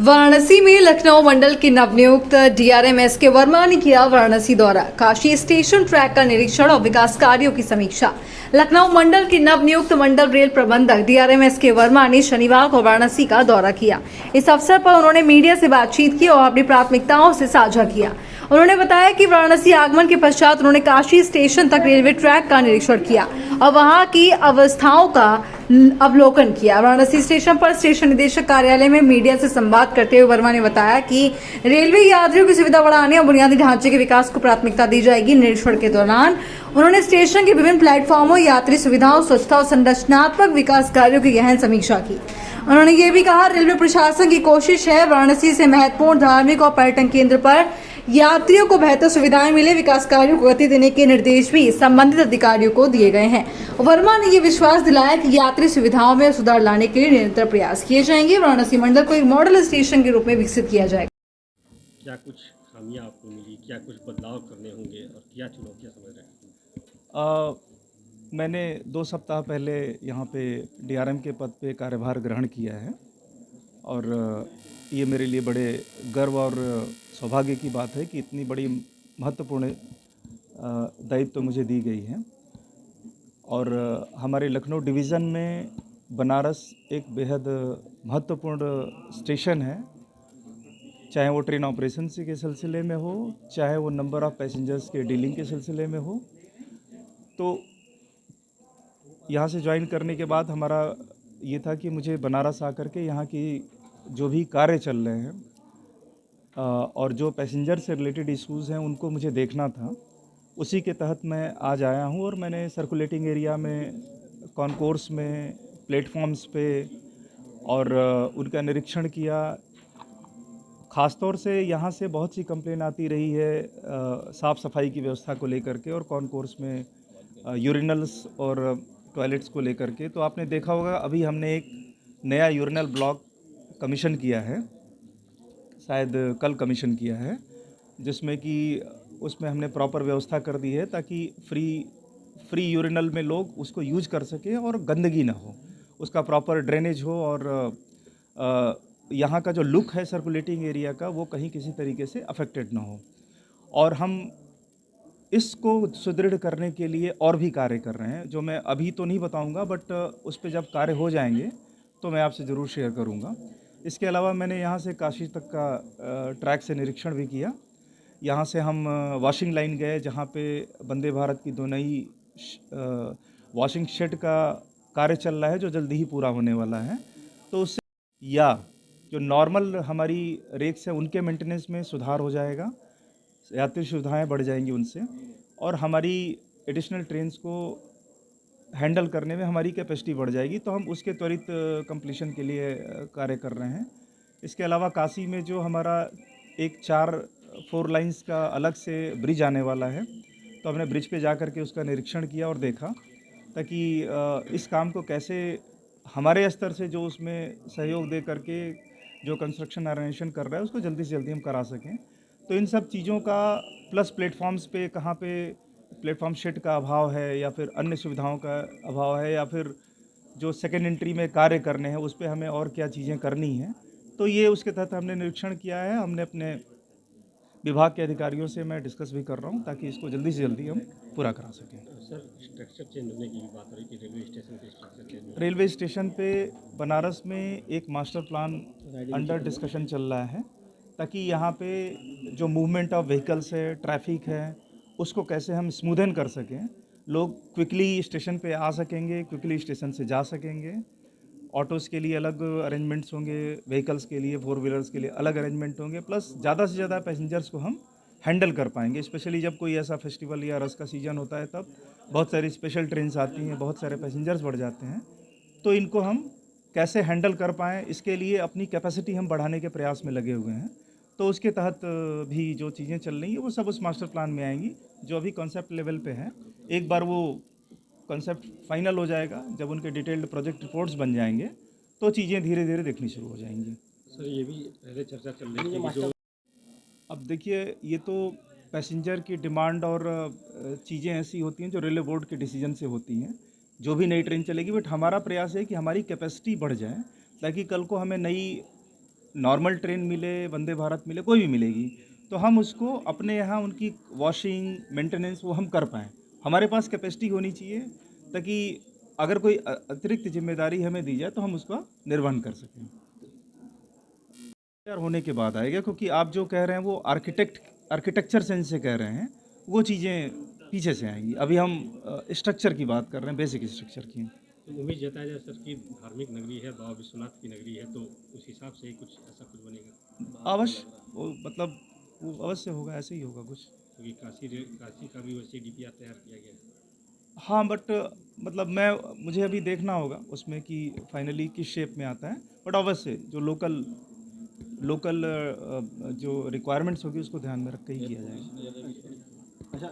वाराणसी में लखनऊ मंडल के नवनियुक्त डीआरएम एस के वर्मा ने किया वाराणसी दौरा। काशी स्टेशन ट्रैक का निरीक्षण और विकास कार्यों की समीक्षा। लखनऊ मंडल के नवनियुक्त मंडल रेल प्रबंधक डीआरएम एस के वर्मा ने शनिवार को वाराणसी का दौरा किया। इस अवसर पर उन्होंने मीडिया से बातचीत की और अपनी प्राथमिकताओं से साझा किया। उन्होंने बताया कि वाराणसी आगमन के पश्चात उन्होंने काशी स्टेशन तक रेलवे ट्रैक का निरीक्षण किया और वहां की अवस्थाओं का अवलोकन किया। वाराणसी स्टेशन पर स्टेशन निदेशक कार्यालय में मीडिया से संवाद करते हुए वर्मा ने बताया कि रेलवे यात्रियों की सुविधा बढ़ाने और बुनियादी ढांचे के विकास को प्राथमिकता दी जाएगी। निरीक्षण के दौरान उन्होंने स्टेशन के विभिन्न प्लेटफॉर्मों, यात्री सुविधाओं, स्वच्छता और संरचनात्मक विकास कार्यों की गहन समीक्षा की। उन्होंने ये भी कहा, रेलवे प्रशासन की कोशिश है वाराणसी से महत्वपूर्ण धार्मिक और पर्यटन केंद्र पर यात्रियों को बेहतर सुविधाएं मिले। विकास कार्यों को गति देने के निर्देश भी संबंधित अधिकारियों को दिए गए हैं। वर्मा ने ये विश्वास दिलाया कि यात्री सुविधाओं में सुधार लाने के लिए निरंतर प्रयास किए जाएंगे। वाराणसी मंडल को एक मॉडल स्टेशन के रूप में विकसित किया जाएगा। क्या कुछ खामियां आपको मिली, क्या कुछ बदलाव करने होंगे और क्या चुनौतियां समझ रहे हैं? मैंने 2 सप्ताह पहले यहाँ पे डीआरएम के पद पे कार्यभार ग्रहण किया है और ये मेरे लिए बड़े गर्व और सौभाग्य की बात है कि इतनी बड़ी महत्वपूर्ण दायित्व मुझे दी गई है। और हमारे लखनऊ डिवीज़न में बनारस एक बेहद महत्वपूर्ण स्टेशन है, चाहे वो ट्रेन ऑपरेशन के सिलसिले में हो, चाहे वो नंबर ऑफ़ पैसेंजर्स के डीलिंग के सिलसिले में हो। तो यहाँ से ज्वाइन करने के बाद हमारा ये था कि मुझे बनारस आकर के यहाँ की जो भी कार्य चल रहे हैं और जो पैसेंजर से रिलेटेड इश्यूज़ हैं उनको मुझे देखना था। उसी के तहत मैं आज आया हूँ और मैंने सर्कुलेटिंग एरिया में, कॉन्कोर्स में, प्लेटफॉर्म्स पे और उनका निरीक्षण किया। ख़ासतौर से यहाँ से बहुत सी कंप्लेन आती रही है साफ़ सफाई की व्यवस्था को लेकर के और कॉन्कोर्स में यूरिनल्स और टॉयलेट्स को लेकर के। तो आपने देखा होगा अभी हमने एक नया यूरिनल ब्लॉक कमीशन किया है, शायद कल कमीशन किया है, जिसमें कि उसमें हमने प्रॉपर व्यवस्था कर दी है ताकि फ्री यूरिनल में लोग उसको यूज कर सकें और गंदगी ना हो, उसका प्रॉपर ड्रेनेज हो और यहाँ का जो लुक है सर्कुलेटिंग एरिया का वो कहीं किसी तरीके से अफेक्टेड ना हो। और हम इसको सुदृढ़ करने के लिए और भी कार्य कर रहे हैं, जो मैं अभी तो नहीं बताऊंगा, बट उस पर जब कार्य हो जाएंगे तो मैं आपसे ज़रूर शेयर करूंगा। इसके अलावा मैंने यहाँ से काशी तक का ट्रैक से निरीक्षण भी किया। यहाँ से हम वॉशिंग लाइन गए, जहाँ पे वंदे भारत की 2 नई वॉशिंग शेड का कार्य चल रहा है जो जल्दी ही पूरा होने वाला है। तो उससे या जो नॉर्मल हमारी रेक्स है उनके मेंटेनेंस में सुधार हो जाएगा, यात्री सुविधाएं बढ़ जाएंगी उनसे, और हमारी एडिशनल ट्रेन्स को हैंडल करने में हमारी कैपेसिटी बढ़ जाएगी। तो हम उसके त्वरित कंप्लीशन के लिए कार्य कर रहे हैं। इसके अलावा काशी में जो हमारा एक 4 लाइंस का अलग से ब्रिज आने वाला है, तो हमने ब्रिज पे जा कर के उसका निरीक्षण किया और देखा ताकि इस काम को कैसे हमारे स्तर से जो उसमें सहयोग दे करके जो कंस्ट्रक्शन ऑर्गेनाइजेशन कर रहा है उसको जल्दी से जल्दी हम करा सकें। तो इन सब चीज़ों का प्लस प्लेटफॉर्म्स पे कहाँ पे प्लेटफॉर्म शेड का अभाव है या फिर अन्य सुविधाओं का अभाव है या फिर जो सेकेंड एंट्री में कार्य करने हैं उस पर हमें और क्या चीज़ें करनी हैं, तो ये उसके तहत हमने निरीक्षण किया है। हमने अपने विभाग के अधिकारियों से मैं डिस्कस भी कर रहा हूँ ताकि इसको जल्दी से जल्दी हम पूरा करा सकें। सर, स्ट्रक्चर चेंज होने की भी बात हो रही कि रेलवे स्टेशन के स्ट्रक्चर चेंज रेलवे स्टेशन पे बनारस में एक मास्टर प्लान अंडर डिस्कशन चल रहा है ताकि यहाँ पे जो मूवमेंट ऑफ व्हीकल्स है, ट्रैफिक है, उसको कैसे हम स्मूथन कर सकें। लोग क्विकली स्टेशन पे आ सकेंगे, क्विकली स्टेशन से जा सकेंगे। ऑटोज़ के लिए अलग अरेंजमेंट्स होंगे, व्हीकल्स के लिए, 4 व्हीलर्स के लिए अलग अरेंजमेंट होंगे, प्लस ज़्यादा से ज़्यादा पैसेंजर्स को हम हैंडल कर पाएंगे। स्पेशली जब कोई ऐसा फेस्टिवल या रश का सीज़न होता है तब बहुत सारी स्पेशल ट्रेन्स आती हैं, बहुत सारे पैसेंजर्स बढ़ जाते हैं। तो इनको हम कैसे हैंडल कर पाएँ, इसके लिए अपनी कैपेसिटी हम बढ़ाने के प्रयास में लगे हुए हैं। तो उसके तहत भी जो चीज़ें चल रही हैं वो सब उस मास्टर प्लान में आएंगी, जो अभी कॉन्सेप्ट लेवल पे है। एक बार वो कॉन्सेप्ट फाइनल हो जाएगा, जब उनके डिटेल्ड प्रोजेक्ट रिपोर्ट्स बन जाएंगे तो चीज़ें धीरे धीरे दिखनी शुरू हो जाएंगी। सर, ये भी पहले चर्चा चल रही थी कि जो अब देखिए, ये तो पैसेंजर की डिमांड और चीज़ें ऐसी होती हैं जो रेलवे बोर्ड के डिसीजन से होती हैं, जो भी नई ट्रेन चलेगी। बट हमारा प्रयास है कि हमारी कैपेसिटी बढ़ जाए ताकि कल को हमें नई नॉर्मल ट्रेन मिले, वंदे भारत मिले, कोई भी मिलेगी, तो हम उसको अपने यहाँ उनकी वॉशिंग मेंटेनेंस वो हम कर पाएँ। हमारे पास कैपेसिटी होनी चाहिए ताकि अगर कोई अतिरिक्त जिम्मेदारी हमें दी जाए तो हम उसका निर्वहन कर सकें। तैयार होने के बाद आएगा, क्योंकि आप जो कह रहे हैं वो आर्किटेक्चर सेंस से कह रहे हैं, वो चीज़ें पीछे से आएंगी। अभी हम स्ट्रक्चर की बात कर रहे हैं, बेसिक स्ट्रक्चर की। तो उम्मीद जताया जाए सर कि धार्मिक नगरी है, बाबा विश्वनाथ की नगरी है, तो उस हिसाब से ही कुछ ऐसा कुछ बनेगा। अवश्य वो मतलब वो अवश्य होगा, ऐसे ही होगा कुछ। क्योंकि काशी का भी वैसे डीपीआर तैयार किया गया है। हाँ, बट मतलब मुझे अभी देखना होगा उसमें कि फाइनली किस शेप में आता है, बट अवश्य जो लोकल लोकल जो रिक्वायरमेंट्स होगी उसको ध्यान में रख के ही किया जाएगा। अच्छा